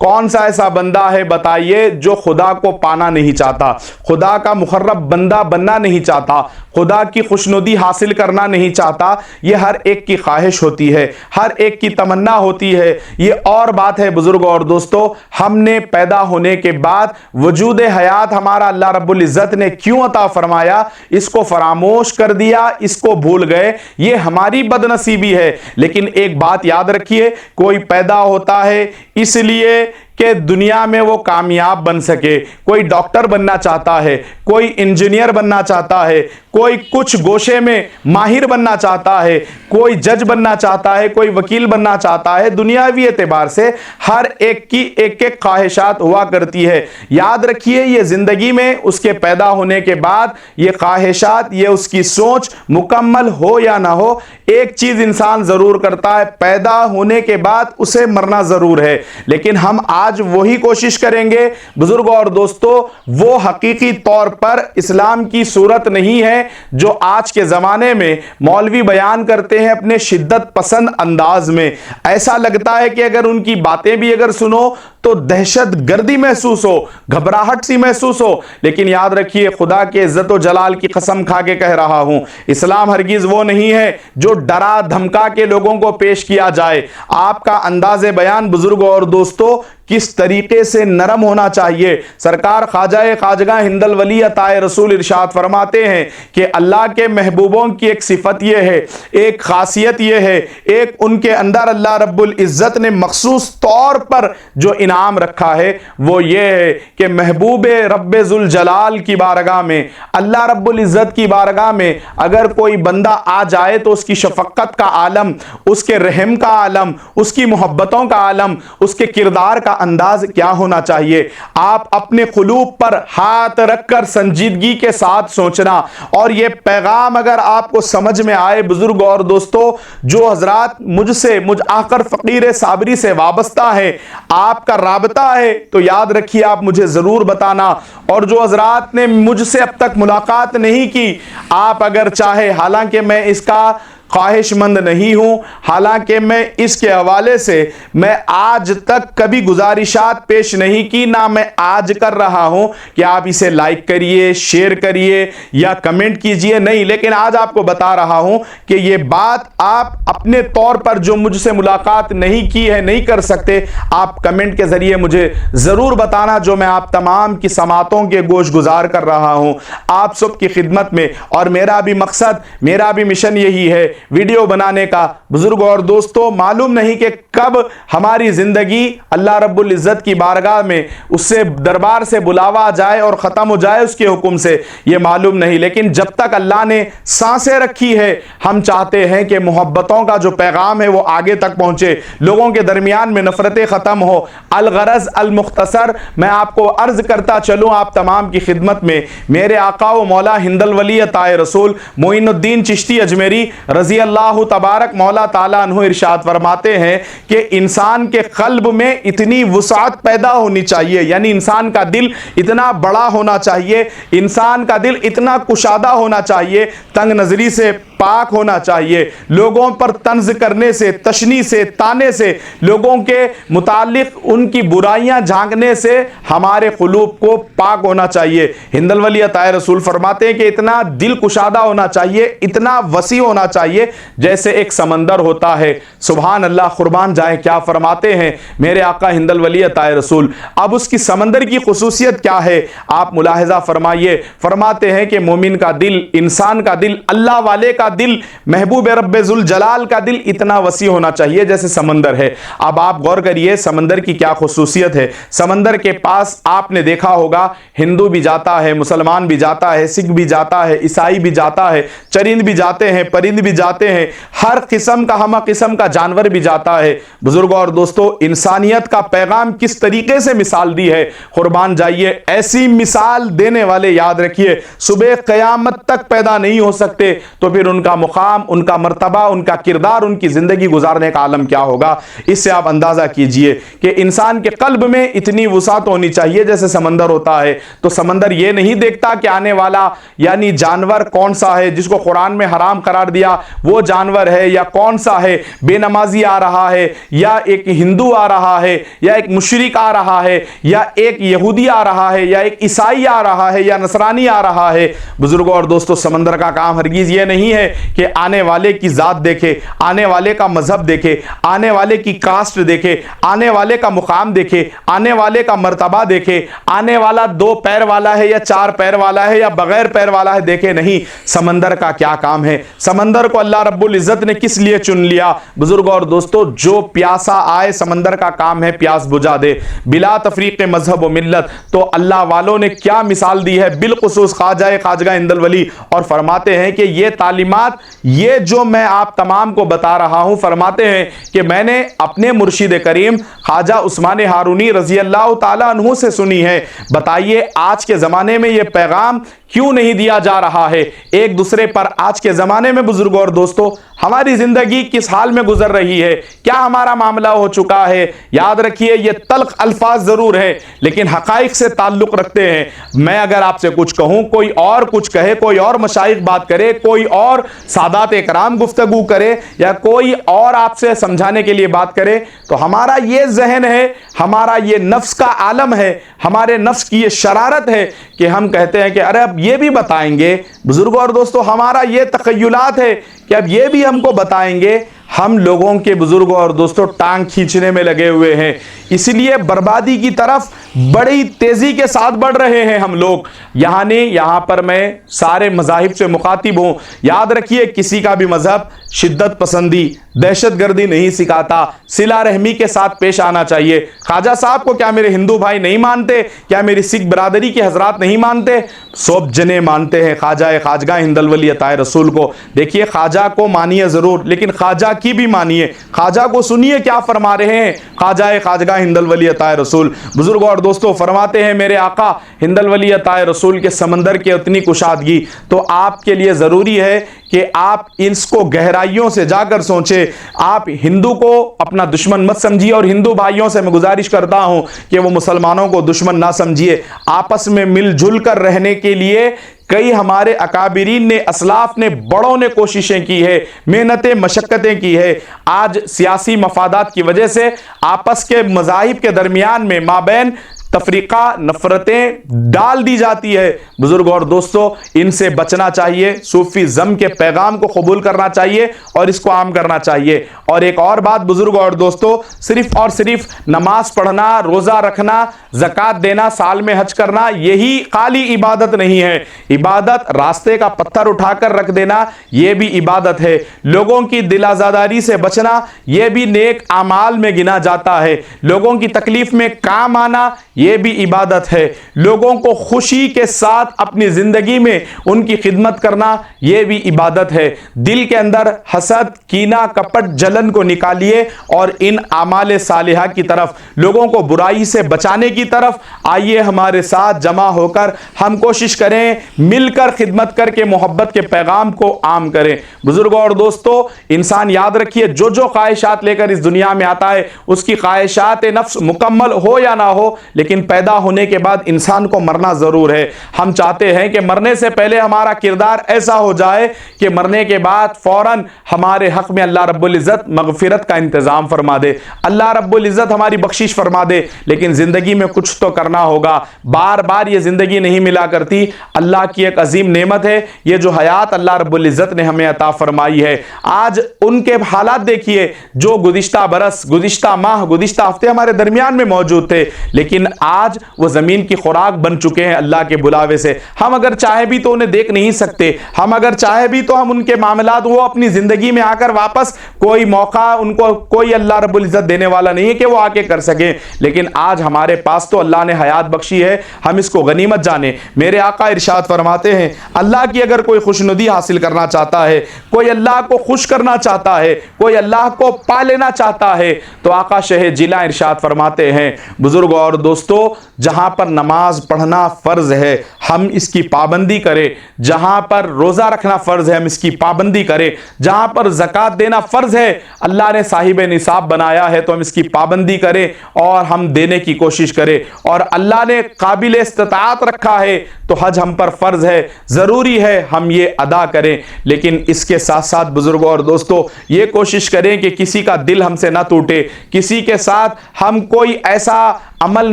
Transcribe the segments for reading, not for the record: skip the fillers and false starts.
کون سا ایسا بندہ ہے بتائیے جو خدا کو پانا نہیں چاہتا، خدا کا مقرب بندہ بننا نہیں چاہتا، خدا کی خوشنودی حاصل کرنا نہیں چاہتا؟ یہ ہر ایک کی خواہش ہوتی ہے، ہر ایک کی تمنا ہوتی ہے۔ یہ اور بات ہے بزرگوں اور دوستو، ہم نے پیدا ہونے کے بعد وجود حیات ہمارا اللہ رب العزت نے کیوں عطا فرمایا؟ اس کو فراموش کر دیا، اس کو بھول گئے، یہ ہماری بد نصیبی ہے۔ لیکن ایک بات یاد رکھیے، کوئی پیدا ہوتا ہے اس لیے کہ دنیا میں وہ کامیاب بن سکے، کوئی ڈاکٹر بننا چاہتا ہے، کوئی انجینئر بننا چاہتا ہے، کوئی کچھ گوشے میں ماہر بننا چاہتا ہے، کوئی جج بننا چاہتا ہے، کوئی وکیل بننا چاہتا ہے۔ دنیاوی اعتبار سے ہر ایک کی ایک ایک خواہشات ہوا کرتی ہے۔ یاد رکھیے، یہ زندگی میں اس کے پیدا ہونے کے بعد یہ خواہشات، یہ اس کی سوچ مکمل ہو یا نہ ہو، ایک چیز انسان ضرور کرتا ہے، پیدا ہونے کے بعد اسے مرنا ضرور ہے۔ لیکن ہم آج وہی کوشش کریں گے بزرگوں اور دوستو، وہ حقیقی طور پر اسلام کی صورت نہیں ہے جو آج کے زمانے میں مولوی بیان کرتے ہیں اپنے شدت پسند انداز میں۔ ایسا لگتا ہے کہ اگر ان کی باتیں بھی اگر سنو تو دہشت گردی محسوس ہو، گھبراہٹ سی محسوس ہو۔ لیکن یاد رکھیے، خدا کے عزت و جلال کی قسم کھا کے کہہ رہا ہوں، اسلام ہرگز وہ نہیں ہے جو ڈرا دھمکا کے لوگوں کو پیش کیا جائے۔ آپ کا انداز بیان بزرگوں اور دوستو کس طریقے سے نرم ہونا چاہیے۔ سرکار خواجہ خواجگاہ ہند الولی عطا رسول ارشاد فرماتے ہیں کہ اللہ کے محبوبوں کی ایک صفت یہ ہے، ایک خاصیت یہ ہے، ایک ان کے اندر اللہ رب العزت نے مخصوص طور پر جو انعام رکھا ہے وہ یہ ہے کہ محبوب رب ذوالجلال کی بارگاہ میں، اللہ رب العزت کی بارگاہ میں اگر کوئی بندہ آ جائے تو اس کی شفقت کا عالم، اس کے رحم کا عالم، اس کی محبتوں کا عالم، اس کے کردار کا انداز کیا ہونا چاہیے۔ آپ اپنے قلوب پر ہاتھ رکھ کر سنجیدگی کے ساتھ سوچنا، اور یہ پیغام اگر آپ کو سمجھ میں آئے بزرگ اور دوستو، جو حضرات مجھ آخر فقیر صابری سے وابستہ ہے، آپ کا رابطہ ہے تو یاد رکھیے آپ مجھے ضرور بتانا، اور جو حضرات نے مجھ سے اب تک ملاقات نہیں کی، آپ اگر چاہے، حالانکہ میں اس کا خواہش مند نہیں ہوں، حالانکہ میں اس کے حوالے سے میں آج تک کبھی گزارشات پیش نہیں کی، نہ میں آج کر رہا ہوں کہ آپ اسے لائک کریے، شیئر کریے یا کمنٹ کیجئے، نہیں، لیکن آج آپ کو بتا رہا ہوں کہ یہ بات آپ اپنے طور پر جو مجھ سے ملاقات نہیں کی ہے، نہیں کر سکتے، آپ کمنٹ کے ذریعے مجھے ضرور بتانا، جو میں آپ تمام کی سماعتوں کے گوش گزار کر رہا ہوں آپ سب کی خدمت میں۔ اور میرا بھی مقصد، میرا بھی مشن یہی ہے ویڈیو بنانے کا بزرگوں اور دوستو۔ معلوم نہیں کہ کب ہماری زندگی اللہ رب العزت کی بارگاہ میں اس سے دربار سے بلاوا جائے اور ختم ہو جائے اس کے حکم سے، یہ معلوم نہیں، لیکن جب تک اللہ نے سانسیں رکھی ہے ہم چاہتے ہیں کہ محبتوں کا جو پیغام ہے وہ آگے تک پہنچے، لوگوں کے درمیان میں نفرتیں ختم ہو۔ الغرض المختصر میں آپ کو عرض کرتا چلوں آپ تمام کی خدمت میں، میرے آقا و مولا ہند الولی عطا رسول معین الدین چشتی اجمیری رضی اللہ تبارک مولا تعالیٰ عنہ ارشاد فرماتے ہیں کہ انسان کے قلب میں اتنی وسعت پیدا ہونی چاہیے، یعنی انسان کا دل اتنا بڑا ہونا چاہیے، انسان کا دل اتنا کشادہ ہونا چاہیے، تنگ نظری سے پاک ہونا چاہیے، لوگوں پر طنز کرنے سے، تشنیع سے، تانے سے، لوگوں کے متعلق ان کی برائیاں جھانکنے سے ہمارے قلوب کو پاک ہونا چاہیے۔ ہند الولی عطا رسول فرماتے ہیں کہ اتنا دل کشادہ ہونا چاہیے، اتنا وسیع ہونا چاہیے جیسے ایک سمندر ہوتا ہے۔ سبحان اللہ، قربان جائیں کیا فرماتے ہیں میرے آقا ہند الولی عطا رسول۔ اب اس کی سمندر کی خصوصیت کیا ہے آپ ملاحظہ فرمائیے، فرماتے ہیں کہ مومن کا دل، انسان کا دل، اللہ والے کا دل، محبوب رب ذوالجلال کا دل اتنا وسیع ہونا چاہیے جیسے سمندر ہے۔ اب آپ غور کریے سمندر کی کیا خصوصیت ہے۔ سمندر کے پاس آپ نے دیکھا ہوگا ہندو بھی جاتا ہے، مسلمان بھی جاتا ہے، سکھ بھی جاتا ہے، عیسائی بھی جاتا ہے، چرند بھی جاتے ہیں، پرند بھی جاتے ہیں، ہر قسم کا ہمہ قسم کا جانور بھی جاتا ہے۔ بزرگوں اور دوستو، انسانیت کا پیغام کس طریقے سے مثال دی ہے، قربان جائیے، ایسی مثال دینے والے یاد رکھیے صبح قیامت تک پیدا نہیں ہو سکتے، تو پھر ان ان کا مقام، ان کا مرتبہ، ان کا کردار، ان کی زندگی گزارنے کا عالم کیا ہوگا۔ اس سے آپ اندازہ کیجئے کہ انسان کے قلب میں اتنی وسعت ہونی چاہیے جیسے سمندر ہوتا ہے۔ تو سمندر یہ نہیں دیکھتا کہ آنے والا یعنی جانور کون سا ہے جس کو قرآن میں حرام قرار دیا وہ جانور ہے، یا کون سا ہے بے نمازی آ رہا ہے، یا ایک ہندو آ رہا ہے، یا ایک مشرک آ رہا ہے، یا ایک یہودی آ رہا ہے، یا ایک عیسائی آ رہا ہے، یا نصرانی آ رہا ہے۔ بزرگوں اور دوستو، سمندر کا کام ہرگز یہ نہیں ہے کہ آنے والے کی ذات دیکھے، آنے والے کا مذہب دیکھے، آنے والے کی کاسٹ دیکھے، آنے والے کا مقام دیکھے، آنے والے کا مرتبہ دیکھے، آنے والا 2 پیر والا ہے یا 4 پیر والا ہے یا بغیر پیر والا ہے دیکھے نہیں۔ سمندر کا کیا کام ہے؟ سمندر کو اللہ رب العزت نے کس لیے چن لیا؟ بزرگوں اور دوستو، جو پیاسا آئے سمندر کا کام ہے پیاس بجھا دے، بلا تفریق مذہب و ملت۔ تو اللہ والوں نے کیا مثال دی ہے، بالخصوص خواجہ ہند الولی، اور فرماتے ہیں کہ یہ تعلیمات، یہ جو میں آپ تمام کو بتا رہا ہوں، فرماتے ہیں کہ میں نے اپنے مرشد کریم خواجہ عثمان ہارونی رضی اللہ تعالیٰ عنہ سے سنی ہے۔ بتائیے آج کے زمانے میں یہ پیغام کیوں نہیں دیا جا رہا ہے ایک دوسرے پر؟ آج کے زمانے میں بزرگوں اور دوستو ہماری زندگی کس حال میں گزر رہی ہے، کیا ہمارا معاملہ ہو چکا ہے؟ یاد رکھیے یہ تلخ الفاظ ضرور ہے لیکن حقائق سے تعلق رکھتے ہیں۔ میں اگر آپ سے کچھ کہوں، کوئی اور کچھ کہے، کوئی اور مشائخ بات کرے، کوئی اور سادات اکرام گفتگو کرے، یا کوئی اور آپ سے سمجھانے کے لیے بات کرے، تو ہمارا یہ ذہن ہے، ہمارا یہ نفس کا عالم ہے، ہمارے نفس کی یہ شرارت ہے کہ ہم کہتے ہیں کہ ارے اب یہ بھی بتائیں گے۔ بزرگوں اور دوستو، ہمارا یہ تخیلات ہے کہ اب یہ بھی ہم کو بتائیں گے۔ ہم لوگوں کے بزرگوں اور دوستو ٹانگ کھینچنے میں لگے ہوئے ہیں، اس لیے بربادی کی طرف بڑی تیزی کے ساتھ بڑھ رہے ہیں ہم لوگ۔ یہاں پر میں سارے مذاہب سے مخاطب ہوں۔ یاد رکھیے کسی کا بھی مذہب شدت پسندی، دہشت گردی نہیں سکھاتا، صلہ رحمی کے ساتھ پیش آنا چاہیے۔ خواجہ صاحب کو کیا میرے ہندو بھائی نہیں مانتے؟ کیا میری سکھ برادری کے حضرات نہیں مانتے؟ سب جنے مانتے ہیں خواجہ ہند الولی عطائے رسول کو۔ دیکھیے خواجہ کو مانیے ضرور، لیکن خواجہ کی بھی مانیے، خواجہ کو سنیے کیا فرما رہے ہیں خواجہ ہند الولی عطائے رسول۔ بزرگوں اور دوستوں فرماتے ہیں میرے آقا ہند الولی عطائے رسول کے سمندر کی اتنی کشادگی، تو آپ کے لیے ضروری ہے کہ آپ اس کو گہرائیوں سے جا کر سوچیں۔ آپ ہندو کو اپنا دشمن مت سمجھیے، اور ہندو بھائیوں سے میں گزارش کرتا ہوں کہ وہ مسلمانوں کو دشمن نہ سمجھیے۔ آپس میں مل جل کر رہنے کے لیے کئی ہمارے اکابرین نے، اسلاف نے، بڑوں نے کوششیں کی ہے، محنتیں مشقتیں کی ہے۔ آج سیاسی مفادات کی وجہ سے آپس کے مذاہب کے درمیان میں مابین تفریقہ، نفرتیں ڈال دی جاتی ہے۔ بزرگوں اور دوستو ان سے بچنا چاہیے، صوفی زم کے پیغام کو قبول کرنا چاہیے اور اس کو عام کرنا چاہیے۔ اور ایک اور بات بزرگوں اور دوستو، صرف اور صرف نماز پڑھنا، روزہ رکھنا، زکوٰۃ دینا، سال میں حج کرنا، یہی خالی عبادت نہیں ہے۔ عبادت راستے کا پتھر اٹھا کر رکھ دینا یہ بھی عبادت ہے۔ لوگوں کی دل آزاری سے بچنا یہ بھی نیک اعمال میں گنا جاتا ہے۔ لوگوں کی تکلیف میں کام آنا یہ بھی عبادت ہے۔ لوگوں کو خوشی کے ساتھ اپنی زندگی میں ان کی خدمت کرنا یہ بھی عبادت ہے۔ دل کے اندر حسد، کینہ، کپٹ، جلن کو نکالیے اور ان اعمال صالحہ کی طرف، لوگوں کو برائی سے بچانے کی طرف آئیے۔ ہمارے ساتھ جمع ہو کر ہم کوشش کریں، مل کر خدمت کر کے محبت کے پیغام کو عام کریں۔ بزرگوں اور دوستو انسان یاد رکھیے جو خواہشات لے کر اس دنیا میں آتا ہے، اس کی خواہشات نفس مکمل ہو یا نہ ہو، لیکن پیدا ہونے کے بعد انسان کو مرنا ضرور ہے۔ ہم چاہتے ہیں کہ مرنے سے پہلے ہمارا کردار ایسا ہو جائے کہ مرنے کے بعد فوراً ہمارے حق میں اللہ رب العزت مغفرت کا انتظام فرما دے، اللہ رب العزت ہماری بخشش فرما دے۔ لیکن زندگی میں کچھ تو کرنا ہوگا، بار بار یہ زندگی نہیں ملا کرتی۔ اللہ کی ایک عظیم نعمت ہے یہ جو حیات اللہ رب العزت نے ہمیں عطا فرمائی ہے۔ آج ان کے حالات دیکھیے جو گزشتہ برس، گزشتہ ماہ، گزشتہ ہفتے ہمارے درمیان میں موجود تھے، لیکن آج وہ زمین کی خوراک بن چکے ہیں اللہ کے بلاوے سے۔ ہم اگر چاہے بھی تو انہیں دیکھ نہیں سکتے، ہم اگر چاہے بھی تو ہم ان کے معاملات، وہ اپنی زندگی میں آ کر واپس کوئی موقع ان کو کوئی اللہ رب العزت دینے والا نہیں ہے کہ وہ آ کے کر سکیں۔ لیکن آج ہمارے پاس تو اللہ نے حیات بخشی ہے، ہم اس کو غنیمت جانیں۔ میرے آقا ارشاد فرماتے ہیں اللہ کی اگر کوئی خوشنودی حاصل کرنا چاہتا ہے، کوئی اللہ کو خوش کرنا چاہتا ہے، کوئی اللہ کو پا لینا چاہتا ہے، تو آقا شہ جیلان ارشاد فرماتے ہیں بزرگوں اور دوستوں دوستو جہاں پر نماز پڑھنا فرض ہے ہم اس کی پابندی کریں، جہاں پر روزہ رکھنا فرض ہے ہم اس کی پابندی کریں، جہاں پر زکوٰۃ دینا فرض ہے اللہ نے صاحب نصاب بنایا ہے تو ہم اس کی پابندی کریں اور ہم دینے کی کوشش کریں، اور اللہ نے قابل استطاعت رکھا ہے تو حج ہم پر فرض ہے، ضروری ہے ہم یہ ادا کریں۔ لیکن اس کے ساتھ ساتھ بزرگوں اور دوستو یہ کوشش کریں کہ کسی کا دل ہم سے نہ ٹوٹے، کسی کے ساتھ ہم کوئی ایسا عمل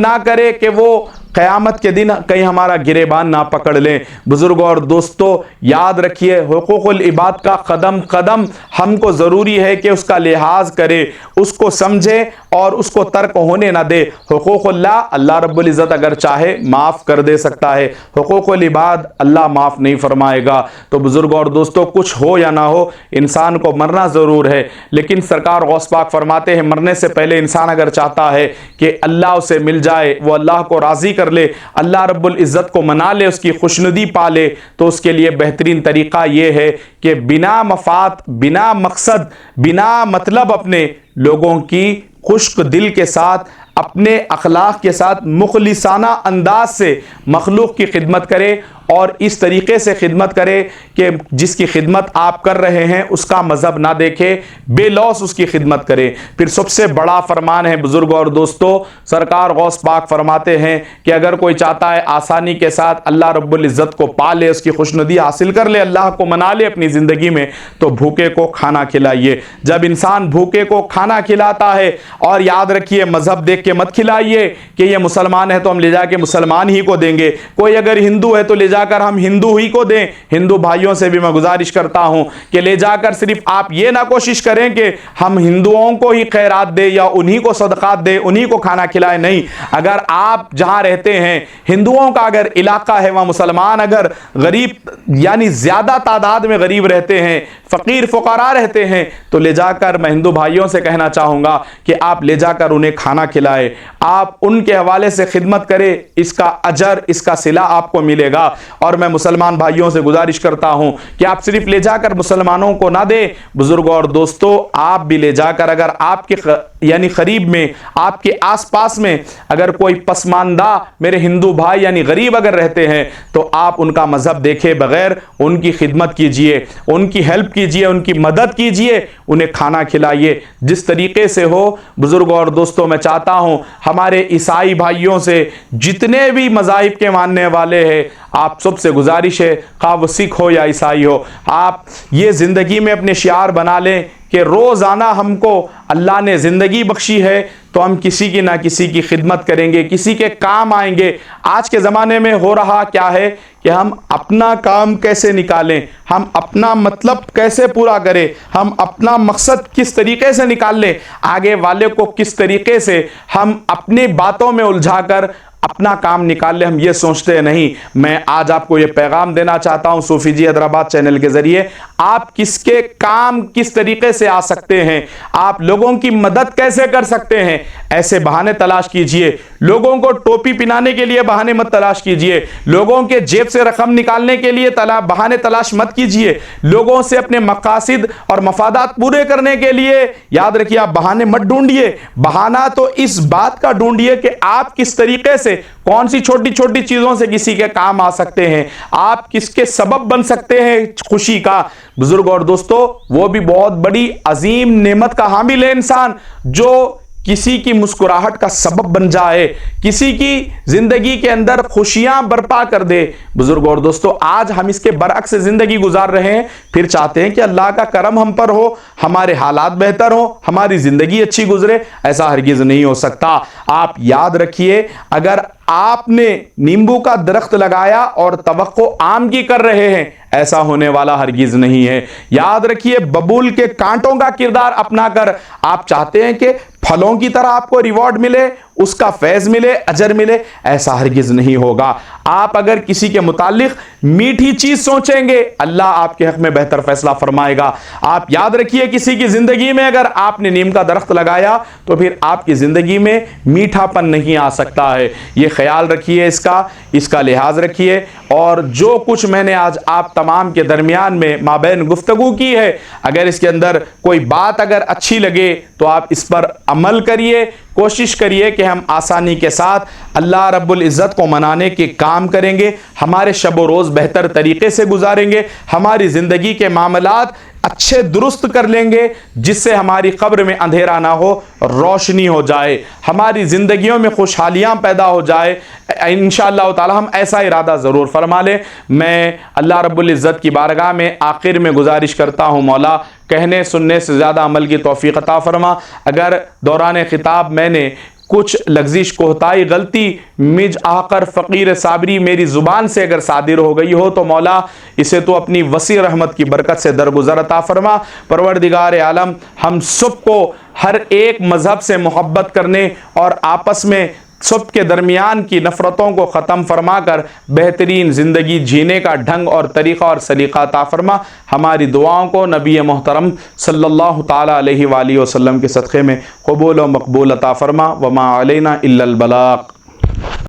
نہ کرے کہ وہ قیامت کے دن کہیں ہمارا گریبان نہ پکڑ لیں۔ بزرگوں اور دوستو یاد رکھیے حقوق العباد کا قدم قدم ہم کو ضروری ہے کہ اس کا لحاظ کرے، اس کو سمجھے اور اس کو ترک ہونے نہ دے۔ حقوق اللہ رب العزت اگر چاہے معاف کر دے سکتا ہے، حقوق العباد اللہ معاف نہیں فرمائے گا۔ تو بزرگوں اور دوستو کچھ ہو یا نہ ہو انسان کو مرنا ضرور ہے، لیکن سرکار غوث پاک فرماتے ہیں مرنے سے پہلے انسان اگر چاہتا ہے کہ اللہ اسے مل جائے، وہ اللہ کو راضی کر لے، اللہ رب العزت کو منا لے، اس کی خوشنودی پا لے، تو اس کے لیے بہترین طریقہ یہ ہے کہ بنا مفاد، بنا مقصد، بنا مطلب اپنے لوگوں کی خشک دل کے ساتھ، اپنے اخلاق کے ساتھ مخلصانہ انداز سے مخلوق کی خدمت کرے، اور اس طریقے سے خدمت کرے کہ جس کی خدمت آپ کر رہے ہیں اس کا مذہب نہ دیکھے، بے لوث اس کی خدمت کرے۔ پھر سب سے بڑا فرمان ہے بزرگوں اور دوستو، سرکار غوث پاک فرماتے ہیں کہ اگر کوئی چاہتا ہے آسانی کے ساتھ اللہ رب العزت کو پا لے، اس کی خوشنودی حاصل کر لے، اللہ کو منا لے اپنی زندگی میں، تو بھوکے کو کھانا کھلائیے۔ جب انسان بھوکے کو کھانا کھلاتا ہے، اور یاد رکھیے مذہب دیکھ کے مت کھلائیے کہ یہ مسلمان ہے تو ہم لے جا کے مسلمان ہی کو دیں گے، کوئی اگر ہندو ہے تو لے جا کر ہم ہندو ہی کو دیں۔ ہندو بھائیوں سے بھی میں گزارش کرتا ہوں کہ لے جا کر صرف آپ یہ نہ کوشش کریں کہ ہم ہندوؤں کو ہی خیرات دیں یا انہی کو صدقات دیں، انہی کو کھانا کھلائیں، نہیں۔ اگر آپ جہاں رہتے ہیں ہندوؤں کا اگر علاقہ ہے، وہاں مسلمان اگر غریب یعنی زیادہ تعداد میں غریب رہتے ہیں، فقیر فقراء رہتے ہیں، تو لے جا کر میں ہندو بھائیوں سے کہنا چاہوں گا کہ آپ لے جا کر انہیں کھانا کھلائے، آپ ان کے حوالے سے خدمت کریں، اس کا اجر، اس کا صلہ آپ کو ملے گا۔ اور میں مسلمان بھائیوں سے گزارش کرتا ہوں کہ آپ صرف لے جا کر مسلمانوں کو نہ دیں، بزرگوں اور دوستو آپ بھی لے جا کر اگر آپ کے یعنی قریب میں، آپ کے آس پاس میں اگر کوئی پسماندہ میرے ہندو بھائی یعنی غریب اگر رہتے ہیں، تو آپ ان کا مذہب دیکھے بغیر ان کی خدمت کیجئے، ان کی ہیلپ کیجئے، ان کی مدد کیجئے، انہیں کھانا کھلائیے جس طریقے سے ہو۔ بزرگوں اور دوستوں میں چاہتا ہوں ہمارے عیسائی بھائیوں سے، جتنے بھی مذاہب کے ماننے والے ہیں، آپ سب سے گزارش ہے خواہ وہ سکھ ہو یا عیسائی ہو، آپ یہ زندگی میں اپنے شعار بنا لیں کہ روزانہ ہم کو اللہ نے زندگی بخشی ہے تو ہم کسی کی نہ کسی کی خدمت کریں گے، کسی کے کام آئیں گے۔ آج کے زمانے میں ہو رہا کیا ہے کہ ہم اپنا کام کیسے نکالیں، ہم اپنا مطلب کیسے پورا کریں، ہم اپنا مقصد کس طریقے سے نکال لیں، آگے والے کو کس طریقے سے ہم اپنی باتوں میں الجھا کر اپنا کام نکال لیں، ہم یہ سوچتے نہیں۔ میں آج آپ کو یہ پیغام دینا چاہتا ہوں صوفی جی حیدرآباد چینل کے ذریعے، آپ کس کے کام کس طریقے سے آ سکتے ہیں، آپ لوگوں کی مدد کیسے کر سکتے ہیں، ایسے بہانے تلاش کیجئے۔ لوگوں کو ٹوپی پہنانے کے لیے بہانے مت تلاش کیجئے، لوگوں کے جیب سے رقم نکالنے کے لیے بہانے تلاش مت کیجئے، لوگوں سے اپنے مقاصد اور مفادات پورے کرنے کے لیے یاد رکھیے آپ بہانے مت ڈھونڈیے۔ بہانہ تو اس بات کا ڈھونڈیے کہ آپ کس طریقے سے کون سی چھوٹی چھوٹی چیزوں سے کسی کے کام آ سکتے ہیں، آپ کس کے سبب بن سکتے ہیں خوشی کا۔ بزرگ اور دوستو وہ بھی بہت بڑی عظیم نعمت کا حامل ہے انسان جو کسی کی مسکراہٹ کا سبب بن جائے، کسی کی زندگی کے اندر خوشیاں برپا کر دے۔ بزرگ اور دوستو آج ہم اس کے برعکس زندگی گزار رہے ہیں، پھر چاہتے ہیں کہ اللہ کا کرم ہم پر ہو، ہمارے حالات بہتر ہوں، ہماری زندگی اچھی گزرے۔ ایسا ہرگز نہیں ہو سکتا۔ آپ یاد رکھیے اگر آپ نے نیمبو کا درخت لگایا اور توقع آم کی کر رہے ہیں، ایسا ہونے والا ہرگز نہیں ہے۔ یاد رکھیے ببول کے کانٹوں کا کردار اپنا کر آپ چاہتے ہیں کہ پھلوں کی طرح آپ کو ریوارڈ ملے، اس کا فیض ملے، اجر ملے، ایسا ہرگز نہیں ہوگا۔ آپ اگر کسی کے متعلق میٹھی چیز سوچیں گے اللہ آپ کے حق میں بہتر فیصلہ فرمائے گا۔ آپ یاد رکھیے کسی کی زندگی میں اگر آپ نے نیم کا درخت لگایا تو پھر آپ کی زندگی میں میٹھا پن نہیں آ سکتا ہے۔ یہ خیال رکھیے، اس کا لحاظ رکھیے۔ اور جو کچھ میں نے آج آپ تمام کے درمیان میں مابین گفتگو کی ہے، اگر اس کے اندر کوئی بات اگر اچھی لگے تو آپ اس پر عمل کریے، کوشش کریے کہ ہم آسانی کے ساتھ اللہ رب العزت کو منانے کے کام کریں گے، ہمارے شب و روز بہتر طریقے سے گزاریں گے، ہماری زندگی کے معاملات اچھے درست کر لیں گے، جس سے ہماری قبر میں اندھیرا نہ ہو، روشنی ہو جائے، ہماری زندگیوں میں خوشحالیاں پیدا ہو جائے۔ انشاءاللہ تعالی ہم ایسا ارادہ ضرور فرما لیں۔ میں اللہ رب العزت کی بارگاہ میں آخر میں گزارش کرتا ہوں، مولا کہنے سننے سے زیادہ عمل کی توفیق عطا فرما۔ اگر دوران خطاب میں نے کچھ لغزش، کوتاہی، غلطی مجھ آقر فقیر صابری میری زبان سے اگر صادر ہو گئی ہو تو مولا اسے تو اپنی وسیع رحمت کی برکت سے درگزر عطا فرما۔ پروردگار عالم ہم سب کو ہر ایک مذہب سے محبت کرنے اور آپس میں سب کے درمیان کی نفرتوں کو ختم فرما کر بہترین زندگی جینے کا ڈھنگ اور طریقہ اور سلیقہ عطا فرما۔ ہماری دعاؤں کو نبی محترم صلی اللہ تعالی علیہ وآلہ وسلم کے صدقے میں قبول و مقبول عطا فرما۔ وما علینا الا البلاغ۔